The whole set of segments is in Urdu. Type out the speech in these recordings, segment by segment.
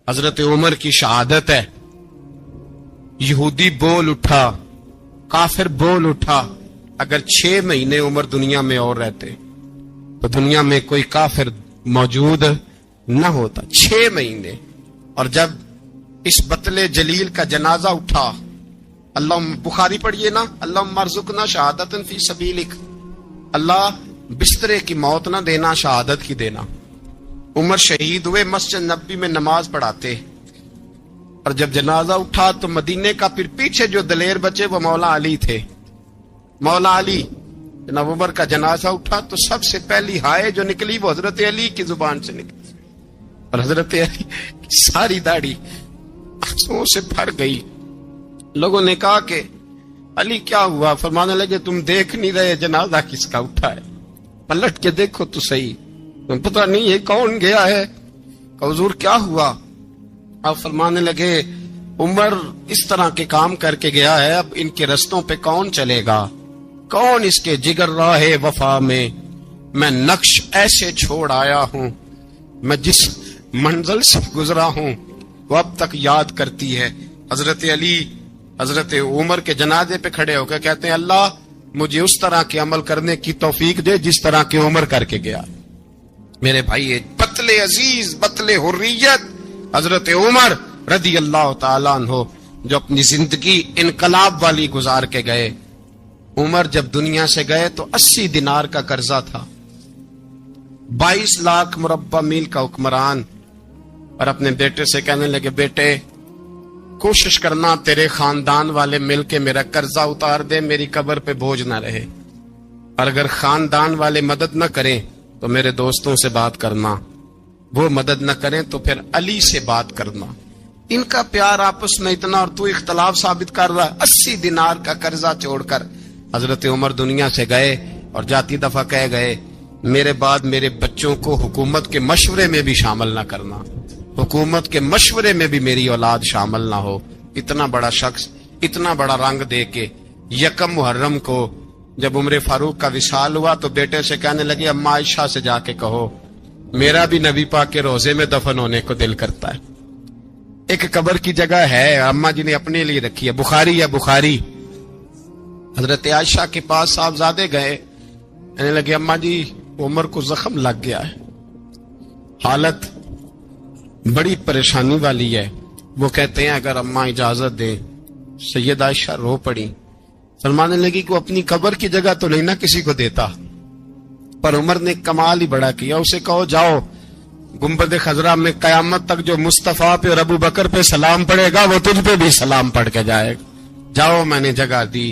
حضرت عمر کی شہادت ہے. یہودی بول اٹھا, کافر بول اٹھا, اگر 6 مہینے عمر دنیا میں اور رہتے تو دنیا میں کوئی کافر موجود نہ ہوتا. 6 مہینے. اور جب اس بطل جلیل کا جنازہ اٹھا, اللہ بخاری پڑھیے نا, اللہ مرزقنا شہادت فی سبیلک, اللہ بسترے کی موت نہ دینا, شہادت کی دینا. عمر شہید ہوئے, مسجد نبوی میں نماز پڑھاتے, اور جب جنازہ اٹھا تو مدینے کا پھر پیچھے جو دلیر بچے وہ مولا علی تھے. مولا علی, جناب عمر کا جنازہ اٹھا تو سب سے پہلی ہائے جو نکلی وہ حضرت علی کی زبان سے نکلی, اور حضرت علی کی ساری داڑھی آنسوؤں سے بھر گئی. لوگوں نے کہا کہ علی کیا ہوا؟ فرمانے لگے تم دیکھ نہیں رہے جنازہ کس کا اٹھا ہے, پلٹ کے دیکھو تو صحیح, تم پتہ نہیں یہ کون گیا ہے. کہ حضور کیا ہوا؟ آپ فرمانے لگے عمر اس طرح کے کام کر کے گیا ہے, اب ان کے رستوں پہ کون چلے گا؟ کون اس کے جگر راہ وفا میں نقش ایسے چھوڑ آیا ہوں, میں جس منزل سے گزرا ہوں وہ اب تک یاد کرتی ہے. حضرت علی حضرت عمر کے جنازے پہ کھڑے ہو کے کہتے ہیں اللہ مجھے اس طرح کے عمل کرنے کی توفیق دے جس طرح کے عمر کر کے گیا. میرے بھائی, بطل عزیز, بطل حریت حضرت عمر رضی اللہ تعالیٰ عنہ, جو اپنی زندگی انقلاب والی گزار کے گئے. عمر جب دنیا سے گئے تو 80 دینار کا قرضہ تھا, 22 لاکھ مربع میل کا حکمران, اور اپنے بیٹے سے کہنے لگے بیٹے کوشش کرنا تیرے خاندان والے مل کے میرا قرضہ اتار دے, میری قبر پہ بوجھ نہ رہے, اور اگر خاندان والے مدد نہ کریں تو میرے دوستوں سے بات کرنا, وہ مدد نہ کریں تو پھر علی سے بات کرنا. ان کا پیار آپس میں اتنا, اور تو اختلاف ثابت کر رہا. 80 دینار کا قرضہ چھوڑ کر حضرت عمر دنیا سے گئے, اور جاتی دفعہ کہہ گئے میرے بعد میرے بچوں کو حکومت کے مشورے میں بھی شامل نہ کرنا, حکومت کے مشورے میں بھی میری اولاد شامل نہ ہو. اتنا بڑا شخص اتنا بڑا رنگ دے کے 1 محرم کو جب عمر فاروق کا وصال ہوا تو بیٹے سے کہنے لگے اماں عائشہ سے جا کے کہو میرا بھی نبی پاک کے روزے میں دفن ہونے کو دل کرتا ہے. ایک قبر کی جگہ ہے اماں جی نے اپنے لیے رکھی ہے, بخاری یا بخاری. حضرت عائشہ کے پاس صاحبزادے گئے, کہنے لگے اماں جی عمر کو زخم لگ گیا ہے, حالت بڑی پریشانی والی ہے. وہ کہتے ہیں اگر اماں اجازت دیں. سید عائشہ رو پڑی, فرمانے لگی کہ وہ اپنی قبر کی جگہ تو نہیں نہ کسی کو دیتا, پر عمر نے کمال ہی بڑا کیا, اسے کہو جاؤ گنبد خضرا میں قیامت تک جو مصطفیٰ پہ اور ابو بکر پہ سلام پڑے گا وہ تجھ پہ بھی سلام پڑھ کے جائے گا, جاؤ میں نے جگہ دی.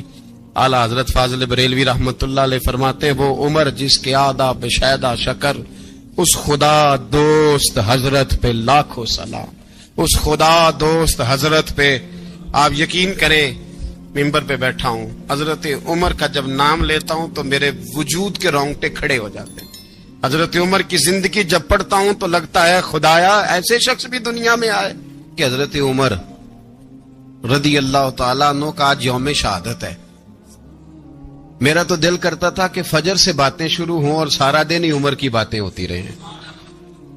اعلیٰ حضرت فاضل بریلوی رحمت اللہ علیہ فرماتے ہیں وہ عمر جس کے آداب شیدا شکر, اس خدا دوست حضرت پہ لاکھوں سلام, اس خدا دوست حضرت پہ. آپ یقین کریں ممبر پہ بیٹھا ہوں, حضرت عمر کا جب نام لیتا ہوں تو میرے وجود کے رونگٹے کھڑے ہو جاتے ہیں. حضرت عمر کی زندگی جب پڑھتا ہوں تو لگتا ہے خدایا ایسے شخص بھی دنیا میں آئے. کہ حضرت عمر رضی اللہ تعالیٰ عنہ کا آج یوم شہادت ہے. میرا تو دل کرتا تھا کہ فجر سے باتیں شروع ہوں اور سارا دن ہی عمر کی باتیں ہوتی رہیں,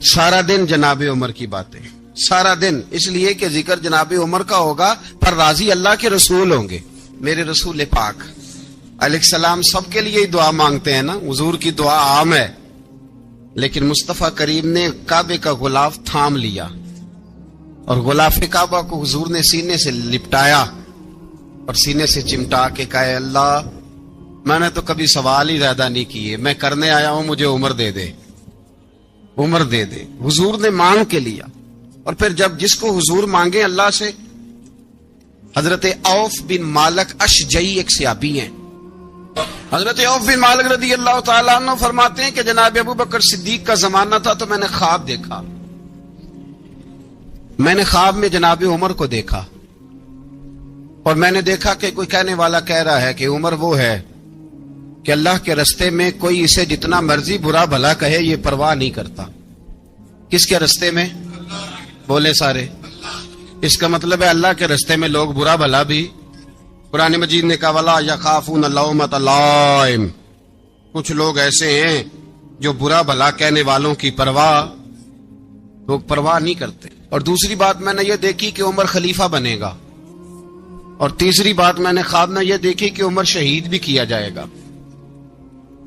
سارا دن جناب عمر کی باتیں, سارا دن. اس لیے کہ ذکر جناب عمر کا ہوگا پر راضی اللہ کے رسول ہوں گے. میرے رسول پاک علیہ السلام سب کے لیے ہی دعا مانگتے ہیں نا, حضور کی دعا عام ہے, لیکن مصطفیٰ کریم نے کعبے کا غلاف تھام لیا اور غلاف کعبہ کو حضور نے سینے سے لپٹایا اور سینے سے چمٹا کے کہا اللہ میں نے تو کبھی سوال ہی زیادہ نہیں کیے, میں کرنے آیا ہوں, مجھے عمر دے دے, عمر دے دے. حضور نے مانگ کے لیا. اور پھر جب جس کو حضور مانگے اللہ سے, حضرت عوف بن مالک اشجعی ایک صحابی ہیں, حضرت عوف بن مالک رضی اللہ تعالیٰ عنہ فرماتے ہیں کہ جناب ابو بکر صدیق کا زمانہ تھا تو میں نے خواب دیکھا, میں نے خواب میں جناب عمر کو دیکھا, اور میں نے دیکھا کہ کوئی کہنے والا کہہ رہا ہے کہ عمر وہ ہے کہ اللہ کے رستے میں کوئی اسے جتنا مرضی برا بھلا کہے یہ پرواہ نہیں کرتا. کس کے رستے میں؟ بولے سارے. اس کا مطلب ہے اللہ کے رستے میں لوگ برا بھلا بھی. قرآن مجید نے کہا وَلَا يَخَافُونَ لَوْمَةَ لَائِمٍ, کچھ لوگ ایسے ہیں جو برا بھلا کہنے والوں کی پرواہ نہیں کرتے. اور دوسری بات میں نے یہ دیکھی کہ عمر خلیفہ بنے گا، اور تیسری بات میں نے خواب میں یہ دیکھی کہ عمر شہید بھی کیا جائے گا،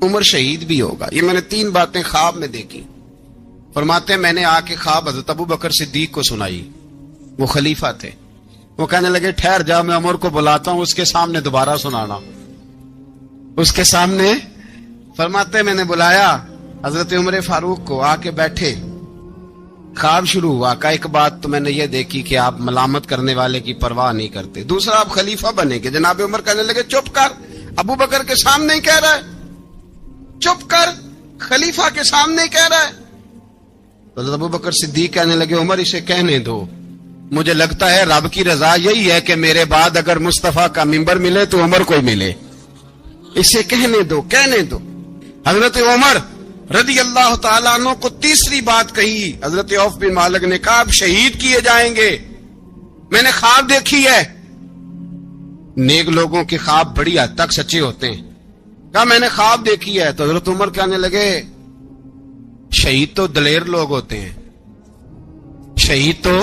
عمر شہید بھی ہوگا۔ یہ میں نے 3 باتیں خواب میں دیکھی۔ فرماتے ہیں میں نے آ کے خواب حضرت ابو بکر صدیق کو سنائی، وہ خلیفہ تھے۔ وہ کہنے لگے ٹھہر جا، میں عمر کو بلاتا ہوں، اس کے سامنے دوبارہ سنانا، اس کے سامنے۔ فرماتے ہیں میں نے بلایا حضرت عمر فاروق کو، آ کے بیٹھے، خواب شروع ہوا۔ کا ایک بات تو میں نے یہ دیکھی کہ آپ ملامت کرنے والے کی پرواہ نہیں کرتے، دوسرا آپ خلیفہ بنے گے۔ جناب عمر کہنے لگے چپ کر، ابو بکر کے سامنے ہی کہہ رہا ہے، چپ کر، خلیفہ کے سامنے ہی کہہ رہا ہے۔ حضرت ابو بکر صدیق کہنے لگے عمر اسے کہنے دو، مجھے لگتا ہے رب کی رضا یہی ہے کہ میرے بعد اگر مصطفیٰ کا منبر ملے تو عمر کو ہی ملے، اسے کہنے دو، کہنے دو۔ حضرت عمر رضی اللہ تعالیٰ عنہ کو تیسری بات کہی۔ حضرت عوف بن مالک نے کہا آپ شہید کیے جائیں گے، میں نے خواب دیکھی ہے۔ نیک لوگوں کے خواب بڑی حد تک سچے ہوتے ہیں۔ کہا میں نے خواب دیکھی ہے۔ تو حضرت عمر کہنے لگے شہید تو دلیر لوگ ہوتے ہیں، شہید تو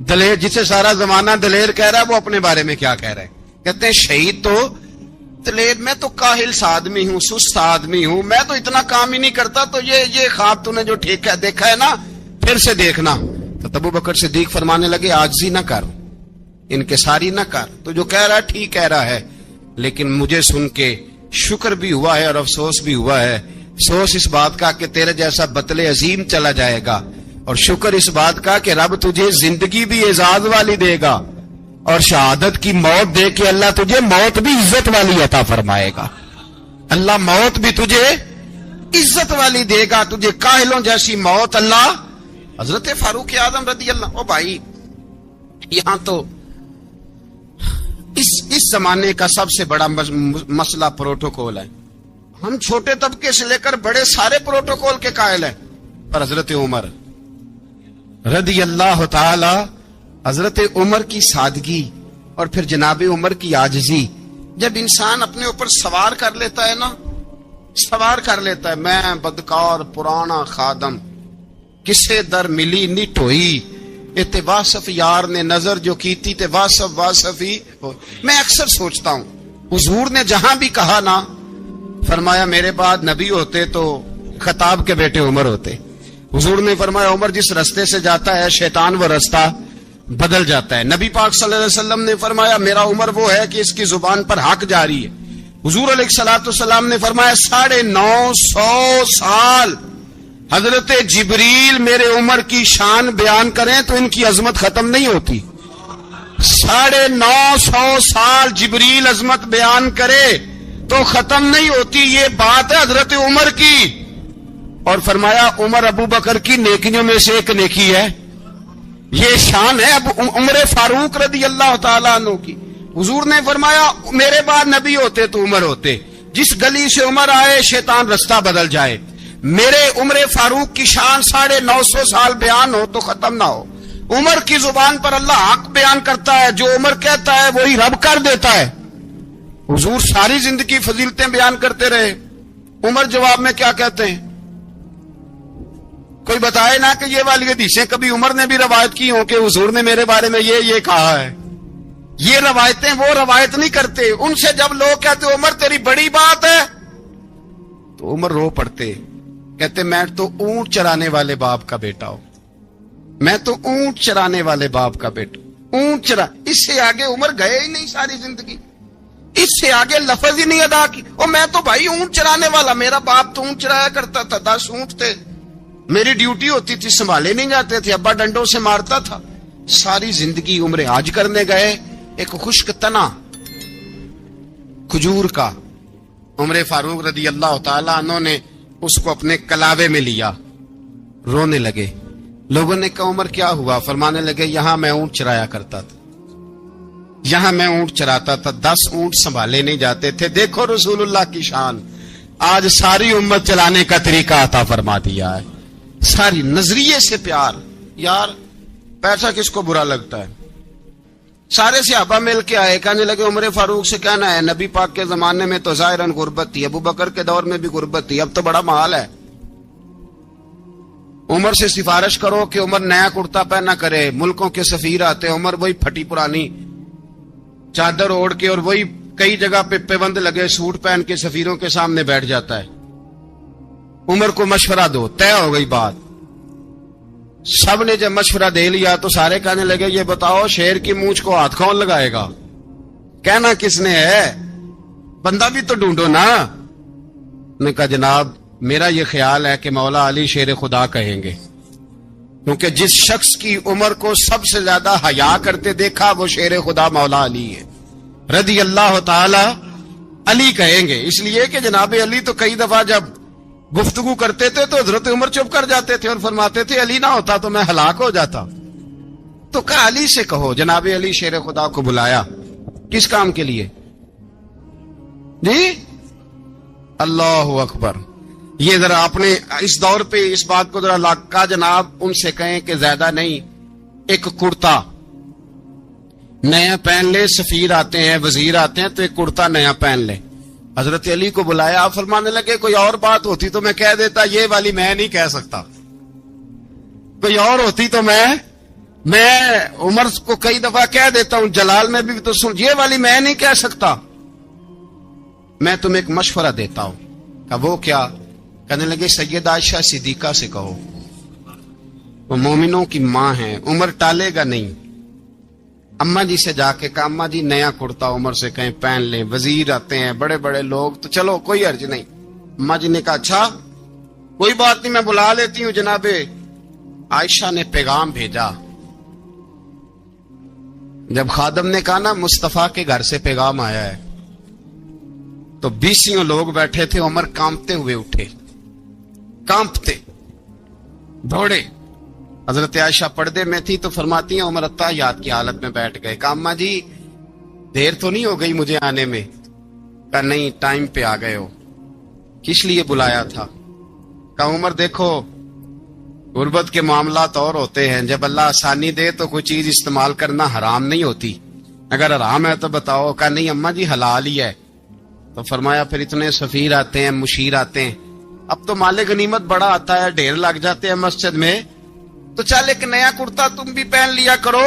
دلیر، جسے سارا زمانہ دلیر کہہ رہا ہے وہ اپنے بارے میں کیا کہہ رہا ہے؟ کہتے ہیں شہید تو دلیر، میں تو کاہل سا آدمی ہوں، سست آدمی ہوں، میں تو اتنا کام ہی نہیں کرتا، تو یہ خواب تو نے جو ٹھیک ہے دیکھا ہے نا، پھر سے دیکھنا۔ تو ابو بکر صدیق فرمانے لگے عاجزی نہ کر، انکساری نہ کر، تو جو کہہ رہا ہے ٹھیک کہہ رہا ہے، لیکن مجھے سن کے شکر بھی ہوا ہے اور افسوس بھی ہوا ہے۔ افسوس اس بات کا کہ تیرے جیسا بطل عظیم چلا جائے گا، اور شکر اس بات کا کہ رب تجھے زندگی بھی اعزاز والی دے گا، اور شہادت کی موت دے کے اللہ تجھے موت بھی عزت والی عطا فرمائے گا۔ اللہ موت بھی تجھے عزت والی دے گا، تجھے کاہلوں جیسی موت اللہ۔ حضرت فاروق اعظم رضی اللہ، او بھائی یہاں تو اس زمانے کا سب سے بڑا مسئلہ پروٹوکول ہے۔ ہم چھوٹے طبقے سے لے کر بڑے سارے پروٹوکول کے قائل ہیں، پر حضرت عمر رضی اللہ تعالی، حضرت عمر کی سادگی اور پھر جناب عمر کی عاجزی، جب انسان اپنے اوپر سوار کر لیتا ہے نا، سوار کر لیتا ہے، میں بدکار پرانا خادم، کسے در ملی نٹ ہوئی، تے واصف یار نے نظر جو کی تھی تے واصف ہی ہو۔ میں اکثر سوچتا ہوں حضور نے جہاں بھی کہا نا، فرمایا میرے بعد نبی ہوتے تو خطاب کے بیٹے عمر ہوتے۔ حضور نے فرمایا عمر جس رستے سے جاتا ہے شیطان وہ رستہ بدل جاتا ہے۔ نبی پاک صلی اللہ علیہ وسلم نے فرمایا میرا عمر وہ ہے کہ اس کی زبان پر حق جاری ہے۔ حضور علیہ الصلوۃ والسلام نے فرمایا 950 سال حضرت جبریل میرے عمر کی شان بیان کریں تو ان کی عظمت ختم نہیں ہوتی۔ 950 سال جبریل عظمت بیان کرے تو ختم نہیں ہوتی۔ یہ بات ہے حضرت عمر کی، اور فرمایا عمر ابو بکر کی نیکیوں میں سے ایک نیکی ہے، یہ شان ہے اب عمر فاروق رضی اللہ تعالیٰ عنہ کی۔ حضور نے فرمایا میرے بعد نبی ہوتے تو عمر ہوتے، جس گلی سے عمر آئے شیطان رستہ بدل جائے۔ میرے عمر فاروق کی شان 950 سال بیان ہو تو ختم نہ ہو۔ عمر کی زبان پر اللہ حق بیان کرتا ہے، جو عمر کہتا ہے وہی رب کر دیتا ہے۔ حضور ساری زندگی فضیلتیں بیان کرتے رہے، عمر جواب میں کیا کہتے ہیں؟ کوئی بتائے نا کہ یہ والی حدیثیں کبھی عمر نے بھی روایت کی ہوں کہ حضور نے میرے بارے میں یہ کہا ہے۔ یہ روایتیں وہ روایت نہیں کرتے، ان سے جب لوگ کہتے عمر تیری بڑی بات ہے تو عمر رو پڑتے، کہتے میں تو اونٹ چرانے والے باپ کا بیٹا ہوں، میں تو اونٹ چرانے والے باپ کا بیٹا، اونٹ چرا۔ اس سے آگے عمر گئے ہی نہیں ساری زندگی، اس سے آگے لفظ ہی نہیں ادا کی۔ اور میں تو بھائی اونٹ چرانے والا، میرا باپ تو اونٹ چرایا کرتا تھا، 10 اونٹ تھے، میری ڈیوٹی ہوتی تھی، سنبھالے نہیں جاتے تھے، ابا ڈنڈوں سے مارتا تھا۔ ساری زندگی عمر حج کرنے گئے، ایک خشک تنا کھجور کا عمر فاروق رضی اللہ تعالیٰ عنہ نے اس کو اپنے کلاوے میں لیا، رونے لگے۔ لوگوں نے کہا عمر کیا ہوا؟ فرمانے لگے یہاں میں اونٹ چرایا کرتا تھا، یہاں میں اونٹ چراتا تھا، 10 اونٹ سنبھالے نہیں جاتے تھے۔ دیکھو رسول اللہ کی شان، آج ساری امت چلانے کا طریقہ عطا فرما دیا ہے، ساری نظریے سے پیار۔ یار پیسہ کس کو برا لگتا ہے؟ سارے صحابہ مل کے آئے، کہنے لگے عمر فاروق سے کہنا ہے نبی پاک کے زمانے میں تو ظاہراً غربت تھی، ابو بکر کے دور میں بھی غربت تھی، اب تو بڑا مال ہے۔ عمر سے سفارش کرو کہ عمر نیا کرتا پہنا کرے. ملکوں کے سفیر آتے ہیں, عمر وہی پھٹی پرانی چادر اوڑھ کے اور وہی کئی جگہ پہ پیوند لگے سوٹ پہن کے سفیروں کے سامنے بیٹھ جاتا ہے. عمر کو مشورہ دو, طے ہو گئی بات. سب نے جب مشورہ دے لیا تو سارے کہنے لگے یہ بتاؤ شیر کی مونچھ کو ہاتھ کون لگائے گا؟ کہنا کس نے ہے؟ بندہ بھی تو ڈھونڈو نا. نے کہا جناب میرا یہ خیال ہے کہ مولا علی شیر خدا کہیں گے, کیونکہ جس شخص کی عمر کو سب سے زیادہ حیا کرتے دیکھا وہ شیر خدا مولا علی ہے رضی اللہ تعالی علی کہیں گے. اس لیے کہ جناب علی تو کئی دفعہ جب گفتگو کرتے تھے تو حضرت عمر چپ کر جاتے تھے اور فرماتے تھے علی نہ ہوتا تو میں ہلاک ہو جاتا. تو کہا علی سے کہو. جناب علی شیر خدا کو بلایا. کس کام کے لیے جی؟ اللہ اکبر. یہ ذرا آپ نے اس دور پہ اس بات کو ذرا لاکا جناب ان سے کہیں کہ زیادہ نہیں, ایک کرتا نیا پہن لے. سفیر آتے ہیں, وزیر آتے ہیں تو ایک کرتا نیا پہن لے. حضرت علی کو بلایا. آپ فرمانے لگے کوئی اور بات ہوتی تو میں کہہ دیتا, یہ والی میں نہیں کہہ سکتا. کوئی اور ہوتی تو میں عمر کو کئی دفعہ کہہ دیتا ہوں, جلال میں بھی تو سن, یہ والی میں نہیں کہہ سکتا. میں تمہیں ایک مشورہ دیتا ہوں. کہ وہ کیا؟ کہنے لگے سید عائشہ صدیقہ سے کہو, وہ مومنوں کی ماں ہیں, عمر ٹالے گا نہیں. اماں جی سے جا کے کہا اماں جی نیا کرتا عمر سے کہیں پہن لیں. وزیر آتے ہیں, بڑے بڑے لوگ, تو چلو کوئی عرض نہیں. اماں جی نے کہا اچھا کوئی بات نہیں, میں بلا لیتی ہوں. جناب عائشہ نے پیغام بھیجا. جب خادم نے کہا نا مصطفیٰ کے گھر سے پیغام آیا ہے, تو 20 لوگ بیٹھے تھے. عمر کانپتے ہوئے اٹھے, کانپتے دوڑے. حضرت عائشہ پردے میں تھی تو فرماتی ہیں عمر اتحیات کی حالت میں بیٹھ گئے. کہا اماں جی دیر تو نہیں ہو گئی مجھے آنے میں؟ کہا نہیں ٹائم پہ آ گئے ہو. کس لیے بلایا تھا؟ کہا عمر دیکھو غربت کے معاملات اور ہوتے ہیں, جب اللہ آسانی دے تو کوئی چیز استعمال کرنا حرام نہیں ہوتی, اگر حرام ہے تو بتاؤ. کہا نہیں اماں جی حلال ہی ہے. تو فرمایا پھر اتنے سفیر آتے ہیں, مشیر آتے ہیں, اب تو مال غنیمت بڑا آتا ہے, ڈھیر لگ جاتے ہیں مسجد میں, تو چل ایک نیا کرتا تم بھی پہن لیا کرو.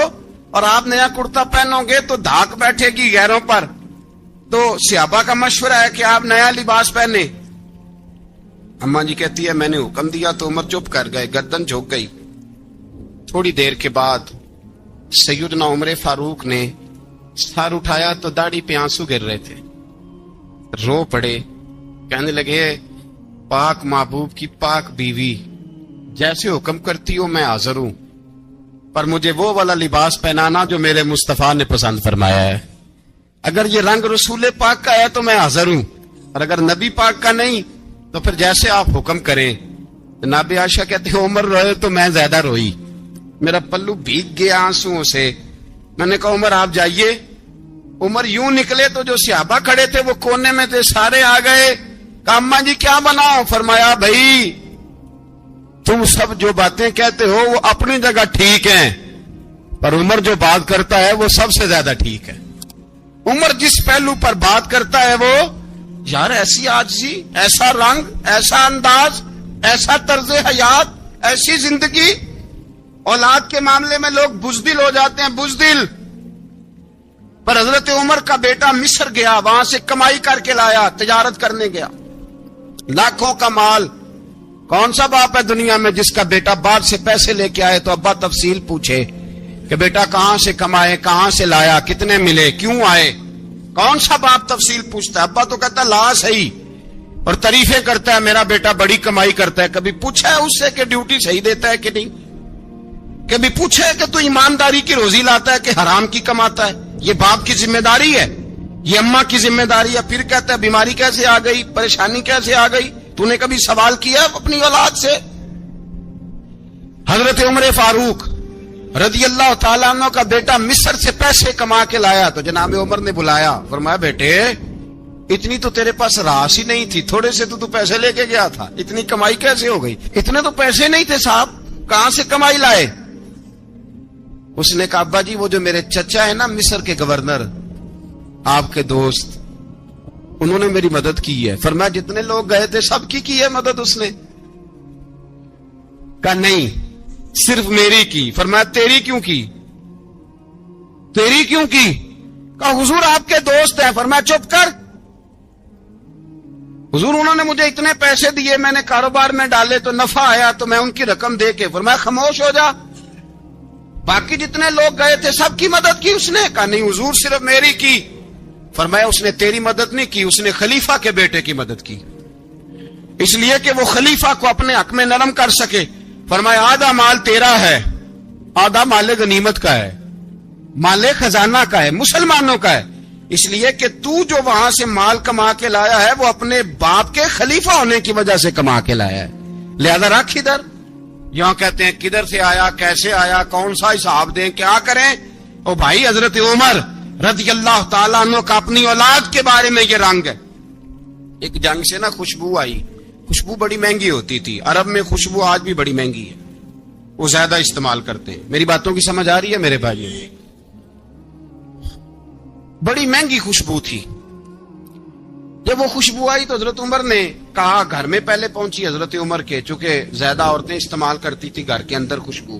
اور آپ نیا کرتا پہنو گے تو دھاک بیٹھے گی غیروں پر. تو صحابہ کا مشورہ ہے کہ آپ نیا لباس پہنے. اماں جی کہتی ہے میں نے حکم دیا تو عمر چپ کر گئے, گردن جھک گئی. تھوڑی دیر کے بعد سیدنا عمر فاروق نے سر اٹھایا تو داڑھی پہ آنسو گر رہے تھے, رو پڑے. کہنے لگے پاک محبوب کی پاک بیوی جیسے حکم کرتی ہو میں حاضر ہوں, پر مجھے وہ والا لباس پہنانا جو میرے مصطفیٰ نے پسند فرمایا ہے. اگر یہ رنگ رسول پاک کا ہے تو میں حاضر ہوں, اور اگر نبی پاک کا نہیں تو پھر جیسے آپ حکم کریں. جناب عائشہ کہتے ہیں عمر روئے تو میں زیادہ روئی, میرا پلو بھیگ گیا آنسوؤں سے. میں نے کہا عمر آپ جائیے. عمر یوں نکلے تو جو صحابہ کھڑے تھے وہ کونے میں تھے, سارے آ گئے. کہا اماں جی کیا بناؤ؟ فرمایا بھائی تم سب جو باتیں کہتے ہو وہ اپنی جگہ ٹھیک ہیں, پر عمر جو بات کرتا ہے وہ سب سے زیادہ ٹھیک ہے. عمر جس پہلو پر بات کرتا ہے وہ یار ایسی عاجزی, ایسا رنگ, ایسا انداز, ایسا طرز حیات, ایسی زندگی. اولاد کے معاملے میں لوگ بزدل ہو جاتے ہیں, بزدل. پر حضرت عمر کا بیٹا مصر گیا, وہاں سے کمائی کر کے لایا, تجارت کرنے گیا, لاکھوں کا مال. کون سا باپ ہے دنیا میں جس کا بیٹا بعد سے پیسے لے کے آئے تو ابا تفصیل پوچھے کہ بیٹا کہاں سے کمائے, کہاں سے لایا, کتنے ملے, کیوں آئے؟ کون سا باپ تفصیل پوچھتا ہے؟ ابا تو کہتا ہے لا صحیح, اور تعریفیں کرتا ہے میرا بیٹا بڑی کمائی کرتا ہے. کبھی پوچھا ہے اس سے کہ ڈیوٹی صحیح دیتا ہے کہ نہیں؟ کبھی پوچھا ہے کہ تو ایمانداری کی روزی لاتا ہے کہ حرام کی کماتا ہے؟ یہ باپ کی ذمہ داری ہے, یہ اماں کی ذمہ داری ہے. پھر کہتا ہے بیماری کیسے آ گئی, پریشانی کیسے آ گئی؟ تو نے کبھی سوال کیا اپنی اولاد سے؟ حضرت عمر فاروق رضی اللہ تعالیٰ عنہ کا بیٹا مصر سے پیسے کما کے لایا تو جناب عمر نے بلایا, فرمایا بیٹے اتنی تو تیرے پاس راس ہی نہیں تھی, تھوڑے سے تو پیسے لے کے گیا تھا, اتنی کمائی کیسے ہو گئی؟ اتنے تو پیسے نہیں تھے صاحب, کہاں سے کمائی لائے؟ اس نے کہا ابا جی وہ جو میرے چچا ہے نا مصر کے گورنر, آپ کے دوست, انہوں نے میری مدد کی ہے. فرمایا جتنے لوگ گئے تھے سب کی ہے مدد اس نے. کہا نہیں صرف میری کی. فرمایا تیری کیوں کی؟ تیری کیوں کی؟ کہا حضور آپ کے دوست ہیں. فرمایا چپ کر. حضور انہوں نے مجھے اتنے پیسے دیے, میں نے کاروبار میں ڈالے تو نفع آیا تو میں ان کی رقم دے کے. فرمایا خاموش ہو جا. باقی جتنے لوگ گئے تھے سب کی مدد کی اس نے؟ کہا نہیں حضور صرف میری کی. فرمایا اس نے تیری مدد نہیں کی, اس نے خلیفہ کے بیٹے کی مدد کی, اس لیے کہ وہ خلیفہ کو اپنے حق میں نرم کر سکے. فرمایا آدھا مال تیرا ہے, آدھا مال غنیمت کا ہے, مال خزانہ کا ہے, مسلمانوں کا ہے, اس لیے کہ تو جو وہاں سے مال کما کے لایا ہے وہ اپنے باپ کے خلیفہ ہونے کی وجہ سے کما کے لایا ہے, لہذا رکھ ادھر. یہاں کہتے ہیں کدھر سے آیا, کیسے آیا, کون سا حساب دیں, کیا کریں؟ او بھائی حضرت عمر رضی اللہ تعالیٰ عنہ کا اپنی اولاد کے بارے میں یہ رنگ ہے. ایک جنگ سے نا خوشبو آئی, خوشبو بڑی مہنگی ہوتی تھی, عرب میں خوشبو آج بھی بڑی مہنگی ہے, وہ زیادہ استعمال کرتے ہیں. میری باتوں کی سمجھ آ رہی ہے میرے بھائی؟ بڑی مہنگی خوشبو تھی. جب وہ خوشبو آئی تو حضرت عمر نے کہا, گھر میں پہلے پہنچی حضرت عمر کے, چونکہ زیادہ عورتیں استعمال کرتی تھی گھر کے اندر خوشبو,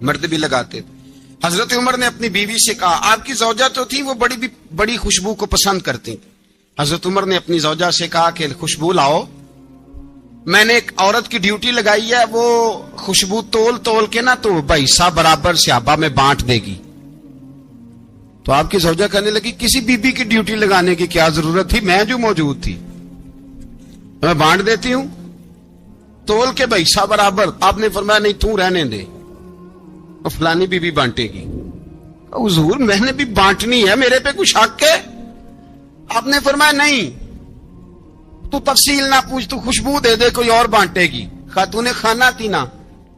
مرد بھی لگاتے تھے. حضرت عمر نے اپنی بیوی سے کہا, آپ کی زوجہ تو تھی وہ بڑی خوشبو کو پسند کرتی. حضرت عمر نے اپنی زوجہ سے کہا کہ خوشبو لاؤ, میں نے ایک عورت کی ڈیوٹی لگائی ہے, وہ خوشبو تول کے نا تو حصہ برابر صحابہ میں بانٹ دے گی. تو آپ کی زوجہ کہنے لگی کسی بی بی کی ڈیوٹی لگانے کی کیا ضرورت تھی, میں جو موجود تھی میں بانٹ دیتی ہوں تول کے حصہ برابر. آپ نے فرمایا نہیں تو رہنے دے, فلانی بی بی بانٹے گی. حضور میں نے بھی بانٹنی ہے, میرے پہ کچھ حق ہے؟ آپ نے فرمایا نہیں, تو تفصیل نہ پوچھ, تو خوشبو دے دے, کوئی اور بانٹے گی. خاتون خانہ تھی نا,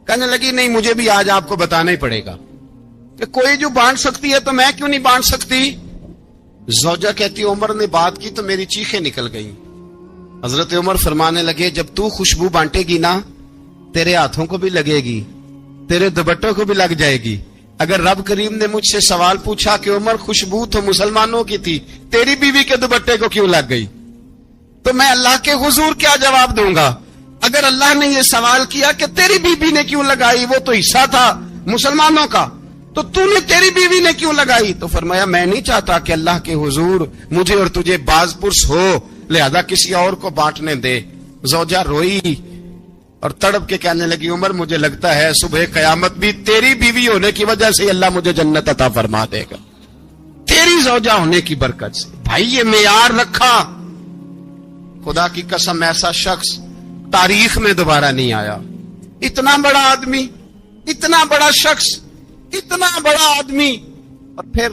کہنے لگی نہیں مجھے بھی آج آپ کو بتانا ہی پڑے گا کہ کوئی جو بانٹ سکتی ہے تو میں کیوں نہیں بانٹ سکتی. زوجہ کہتی عمر نے بات کی تو میری چیخیں نکل گئیں. حضرت عمر فرمانے لگے جب تو خوشبو بانٹے گی نا تیرے ہاتھوں کو بھی لگے گی, تیرے دوپٹوں کو بھی لگ جائے گی. اگر رب کریم نے مجھ سے سوال پوچھا کہ عمر خوشبو تو مسلمانوں کی تھی, تیری بیوی کے دوپٹے کو کیوں لگ گئی, تو میں اللہ کے حضور کیا جواب دوں گا؟ اگر اللہ نے یہ سوال کیا کہ تیری بیوی نے کیوں لگائی, وہ تو حصہ تھا مسلمانوں کا, تو نے تیری بیوی نے کیوں لگائی؟ تو فرمایا میں نہیں چاہتا کہ اللہ کے حضور مجھے اور تجھے باز پرس ہو, لہذا کسی اور کو بانٹنے دے. زوجہ روئی اور تڑپ کے کہنے لگی عمر مجھے لگتا ہے صبح قیامت بھی تیری بیوی ہونے کی وجہ سے اللہ مجھے جنت عطا فرما دے گا, تیری زوجہ ہونے کی برکت سے. بھائی یہ معیار رکھا, خدا کی قسم ایسا شخص تاریخ میں دوبارہ نہیں آیا. اتنا بڑا آدمی, اتنا بڑا شخص, اتنا بڑا آدمی, اور پھر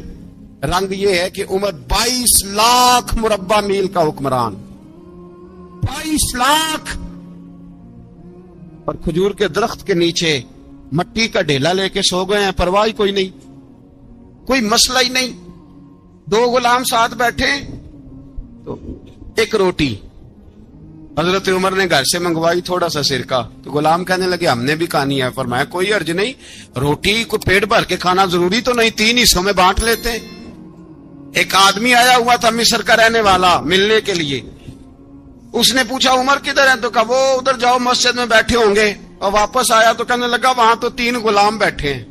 رنگ یہ ہے کہ عمر 22 لاکھ مربع میل کا حکمران, 22 لاکھ, اور کھجور کے درخت کے نیچے مٹی کا ڈھیلا لے کے سو گئے ہیں, پرواہ کوئی نہیں, کوئی مسئلہ ہی نہیں. 2 غلام ساتھ بیٹھے تو ایک روٹی حضرت عمر نے گھر سے منگوائی, تھوڑا سا سرکہ, تو غلام کہنے لگے ہم نے بھی کھانی ہے. فرمایا کوئی حرج نہیں, روٹی کو پیٹ بھر کے کھانا ضروری تو نہیں, 3 حصوں میں بانٹ لیتے ہیں. ایک آدمی آیا ہوا تھا مصر کا رہنے والا ملنے کے لیے, اس نے پوچھا عمر کدھر ہیں, تو کہا وہ ادھر جاؤ مسجد میں بیٹھے ہوں گے. اور واپس آیا تو کہنے لگا وہاں تو 3 غلام بیٹھے ہیں,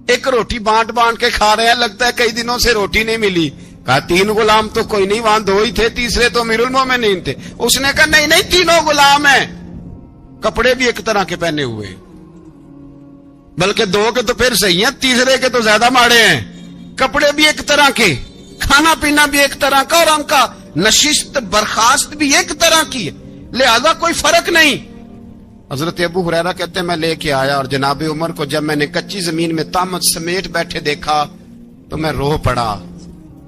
ایک روٹی بانٹ کے کھا رہے ہیں, لگتا ہے کئی دنوں سے روٹی نہیں ملی. کہا 3 غلام تو کوئی نہیں, وہاں 2 ہی تھے, تیسرے تو امیر المومنین تھے. اس نے کہا نہیں 3 غلام ہیں, کپڑے بھی ایک طرح کے پہنے ہوئے, بلکہ 2 کے تو پھر صحیح ہیں, تیسرے کے تو زیادہ ماڑے ہیں. کپڑے بھی ایک طرح کے, کھانا پینا بھی ایک طرح کا, اور ان کا نشست برخاست بھی ایک طرح کی ہے, لہذا کوئی فرق نہیں. حضرت ابو ہریرہ کہتے ہیں میں لے کے آیا, اور جناب عمر کو جب میں نے کچی زمین میں تامت سمیٹ بیٹھے دیکھا تو میں رو پڑا.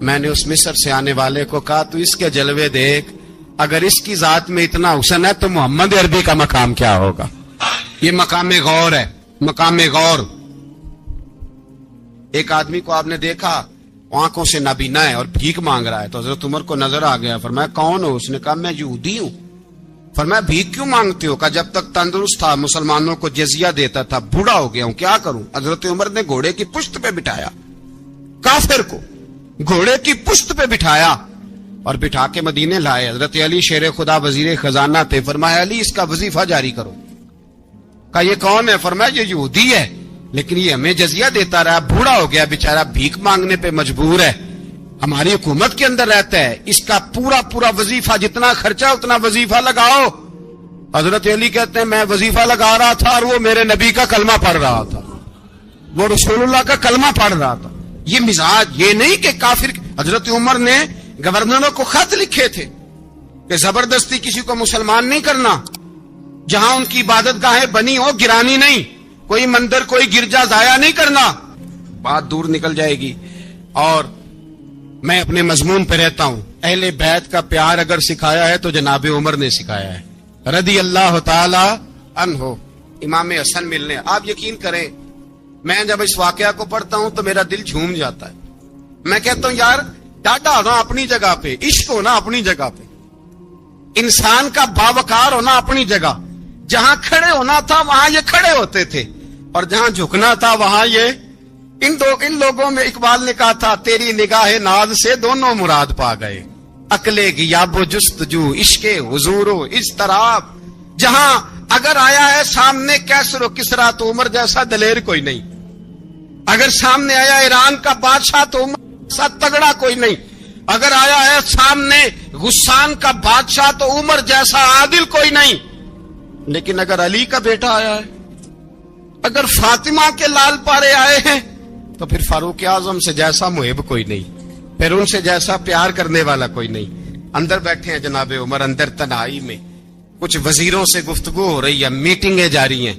میں نے اس مصر سے آنے والے کو کہا تو اس کے جلوے دیکھ, اگر اس کی ذات میں اتنا حسن ہے تو محمد عربی کا مقام کیا ہوگا. یہ مقام غور ہے, مقام غور. ایک آدمی کو آپ نے دیکھا آنکھوں سے نابینا ہے اور بھیک مانگ رہا ہے, تو حضرت عمر کو نظر آ گیا. فرمایا کون ہو؟ اس نے کہا میں یہودی ہوں. فرمایا بھیک کیوں مانگتے ہو؟ کہا جب تک تندرست تھا مسلمانوں کو جزیہ دیتا تھا, بوڑھا ہو گیا ہوں کیا کروں. حضرت عمر نے گھوڑے کی پشت پہ بٹھایا, کافر کو گھوڑے کی پشت پہ بٹھایا اور بٹھا کے مدینے لائے. حضرت علی شیر خدا وزیر خزانہ تھے, فرمایا علی اس کا وظیفہ جاری کرو. کہا یہ کون ہے؟ فرمایا یہ یہودی ہے، لیکن یہ ہمیں جزیہ دیتا رہا، بوڑھا ہو گیا بیچارہ، بھیک مانگنے پہ مجبور ہے، ہماری حکومت کے اندر رہتا ہے، اس کا پورا وظیفہ جتنا خرچہ اتنا وظیفہ لگاؤ۔ حضرت علی کہتے ہیں میں وظیفہ لگا رہا تھا اور وہ میرے نبی کا کلمہ پڑھ رہا تھا، وہ رسول اللہ کا کلمہ پڑھ رہا تھا۔ یہ مزاج، یہ نہیں کہ کافر۔ حضرت عمر نے گورنروں کو خط لکھے تھے کہ زبردستی کسی کو مسلمان نہیں کرنا، جہاں ان کی عبادت گاہیں بنی ہو گرانی نہیں، کوئی مندر کوئی گرجا ضائع نہیں کرنا، بات دور نکل جائے گی۔ اور میں اپنے مضمون پہ رہتا ہوں، اہل بیت کا پیار اگر سکھایا ہے تو جناب عمر نے سکھایا ہے رضی اللہ تعالی عنہ۔ امام حسن ملنے، آپ یقین کریں میں جب اس واقعہ کو پڑھتا ہوں تو میرا دل جھوم جاتا ہے، میں کہتا ہوں یار ڈاٹا ہونا اپنی جگہ پہ، عشق ہونا اپنی جگہ پہ، انسان کا باوقار ہونا اپنی جگہ، جہاں کھڑے ہونا تھا وہاں یہ کھڑے ہوتے تھے، اور جہاں جھکنا تھا وہاں یہ ان لوگوں میں اقبال نے کہا تھا تیری نگاہ ناز سے دونوں مراد پا گئے، عقل غیاب و جستجو، عشق حضور و اضطراب۔ جہاں اگر آیا ہے سامنے کیسر و کسرا تو عمر جیسا دلیر کوئی نہیں، اگر سامنے آیا ایران کا بادشاہ تو عمر جیسا تگڑا کوئی نہیں، اگر آیا ہے سامنے غسان کا بادشاہ تو عمر جیسا عادل کوئی نہیں، لیکن اگر علی کا بیٹا آیا ہے، اگر فاطمہ کے لال پارے آئے ہیں تو پھر فاروق اعظم سے جیسا محب کوئی نہیں، پھر ان سے جیسا پیار کرنے والا کوئی نہیں۔ اندر بیٹھے ہیں جناب عمر، اندر تنہائی میں کچھ وزیروں سے گفتگو ہو رہی ہے، میٹنگیں جاری ہیں۔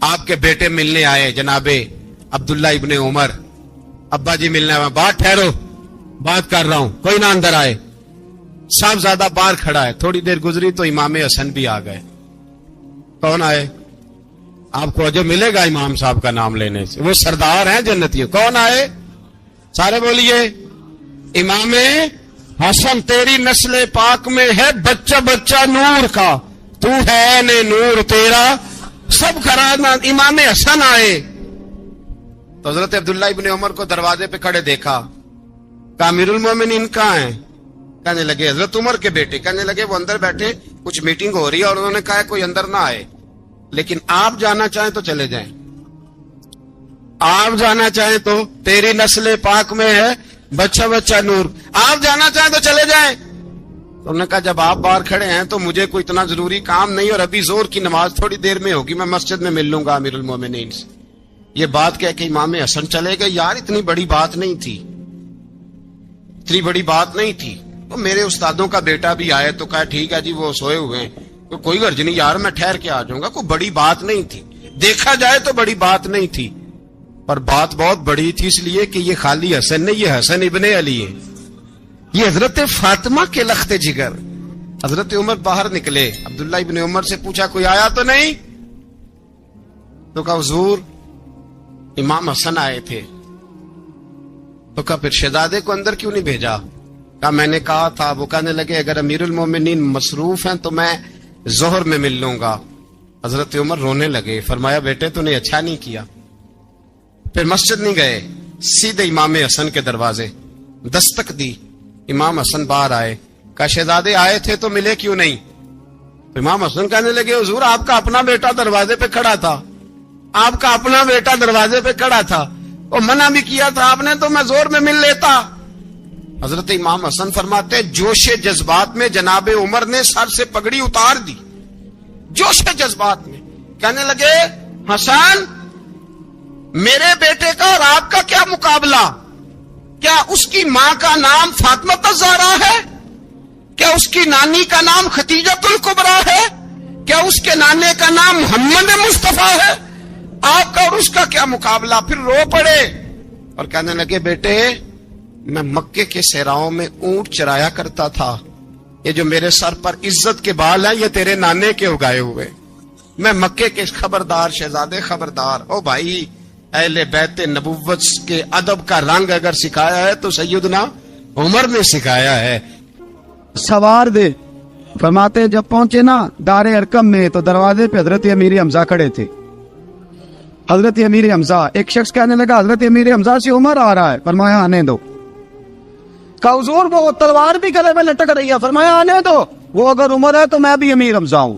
آپ کے بیٹے ملنے آئے جناب عبداللہ ابن عمر، ابا جی ملنے آئے، بات ٹھہرو بات کر رہا ہوں، کوئی نہ اندر آئے۔ صاحب زیادہ باہر کھڑا ہے، تھوڑی دیر گزری تو امام حسن بھی آ گئے۔ کون آئے؟ آپ کو جو ملے گا امام صاحب کا نام لینے سے، وہ سردار ہیں جنتی۔ کون آئے؟ سارے بولیے امام حسن، تیری نسل پاک میں ہے بچہ بچہ نور کا، تو ہے نے نور تیرا سب کرانا۔ امام حسن آئے تو حضرت عبداللہ ابن عمر کو دروازے پہ کھڑے دیکھا، کہا امیر المومنین کہاں ہیں؟ کہنے لگے حضرت عمر کے بیٹے۔ کہنے لگے وہ اندر بیٹھے، کچھ میٹنگ ہو رہی ہے اور انہوں نے کہا کوئی اندر نہ آئے، لیکن آپ جانا چاہیں تو چلے جائیں، آپ جانا چاہیں تو، تیری نسل پاک میں ہے بچہ بچہ نور، آپ جانا چاہیں تو چلے جائیں۔ تو انہوں نے کہا جب آپ باہر کھڑے ہیں تو مجھے کوئی اتنا ضروری کام نہیں، اور ابھی زور کی نماز تھوڑی دیر میں ہوگی، میں مسجد میں مل لوں گا امیر المومنین سے۔ یہ بات کہہ کہ امام حسن چلے گئے۔ یار اتنی بڑی بات نہیں تھی، اتنی بڑی بات نہیں تھی۔ تو میرے استادوں کا بیٹا بھی آئے تو کہا ٹھیک ہے جی وہ سوئے ہوئے ہیں، تو کوئی غرض نہیں یار میں ٹھہر کے آ جاؤں گا، کوئی بڑی بات نہیں تھی، دیکھا جائے تو بڑی بات نہیں تھی، پر بات بہت بڑی تھی، اس لیے کہ یہ خالی حسن نہیں، یہ حسن ابن علی ہے، یہ حضرت فاطمہ کے لخت جگر۔ حضرت عمر باہر نکلے، عبداللہ ابن عمر سے پوچھا کوئی آیا تو نہیں؟ تو کہا حضور امام حسن آئے تھے۔ تو کہا پھر شہزادے کو اندر کیوں نہیں بھیجا؟ کہا میں نے کہا تھا۔ وہ کہنے لگے اگر امیر المومنین مصروف ہیں تو میں ظہر میں مل لوں گا۔ حضرت عمر رونے لگے، فرمایا بیٹے تو نے اچھا نہیں کیا۔ پھر مسجد نہیں گئے، سیدھے امام حسن کے دروازے دستک دی، امام حسن باہر آئے، کہا شہزادے آئے تھے تو ملے کیوں نہیں؟ امام حسن کہنے لگے حضور آپ کا اپنا بیٹا دروازے پہ کھڑا تھا، آپ کا اپنا بیٹا دروازے پہ کھڑا تھا، اور منع بھی کیا تھا آپ نے تو میں زور میں مل لیتا۔ حضرت امام حسن فرماتے جوش جذبات میں جناب عمر نے سر سے پگڑی اتار دی، جوش جذبات میں کہنے لگے حسن میرے بیٹے کا اور آپ کا کیا مقابلہ؟ کیا اس کی ماں کا نام فاطمہ الزہرا ہے؟ کیا اس کی نانی کا نام خدیجۃ الکبریٰ ہے؟ کیا اس کے نانے کا نام محمد مصطفیٰ ہے؟ آپ کا اور اس کا کیا مقابلہ؟ پھر رو پڑے اور کہنے لگے بیٹے میں مکے کے صحراؤں میں اونٹ چرایا کرتا تھا، یہ جو میرے سر پر عزت کے بال ہیں یہ تیرے نانے کے اگائے ہوئے، میں مکے کے خبردار شہزادے خبردار۔ او بھائی اہل بیت نبوت کے ادب کا رنگ اگر سکھایا ہے تو سیدنا عمر نے سکھایا ہے۔ سوار دے فرماتے جب پہنچے نا دار ارقم میں تو دروازے پہ حضرت امیر حمزہ کھڑے تھے۔ حضرت امیر حمزہ، ایک شخص کہنے لگا حضرت امیر حمزہ سے عمر آ رہا ہے، فرمایا آنے دو۔ کہا حضور وہ تلوار بھی گلے میں لٹک رہی ہے، فرمایا آنے دو، وہ اگر عمر ہے تو میں بھی امیر حمزہ ہوں۔